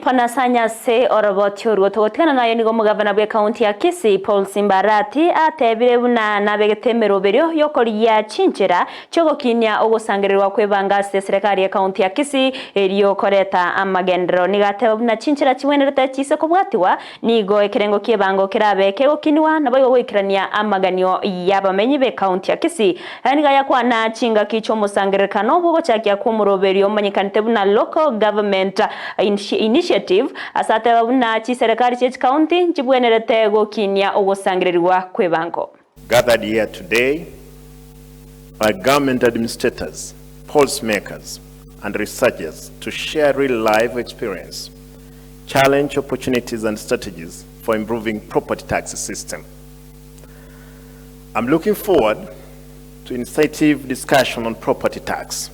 panasanya se orobotyo rutogotikana nayo nigo mugavana bwe county ya Kisii Paul Arati atebire buna nabegetemero beryo yokoria chinchera chogokinya ogosangirirwa kwebanga serikali ya county ya Kisii eriyo koreta amagendero nigateba buna chinchera chimwenerete chise kubwatiwa nigo ekerengo kiebango kirabe kegokinwa nabo gwikirania amaganyo yabamenyi be county ya Kisii aniga yakwana chinga kicho musangirikano bwo chakia kumuroberyo manyikanite buna local government initiative asate babuna chi serikali che county chibwenerete gokinya ogosangirirwa kwebango. Gathered here today by government administrators, policymakers and researchers to share real life experience, challenge opportunities and strategies for improving property tax system. I'm looking forward to initiative discussion on property tax,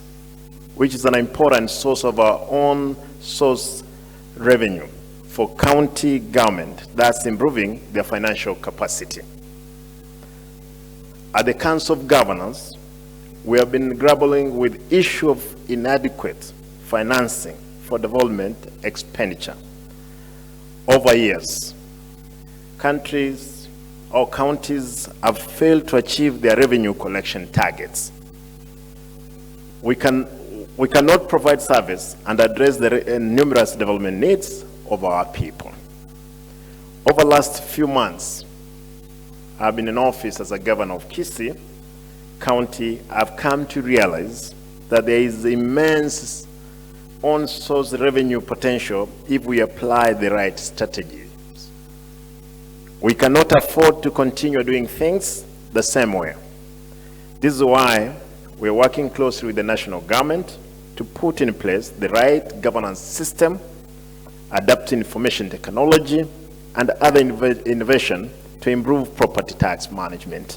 which is an important source of our own source revenue for county government, that's improving their financial capacity. At the Council of Governors, we have been grappling with issue of inadequate financing for development expenditure. Over years, countries or counties have failed to achieve their revenue collection targets. We cannot provide service and address the numerous development needs of our people. Over the last few months, I've been in office as a governor of Kisii County. I've come to realize that there is immense on-source revenue potential if we apply the right strategies. We cannot afford to continue doing things the same way. This is why we're working closely with the national government to put in place the right governance system, adapting information technology, and other innovation to improve property tax management.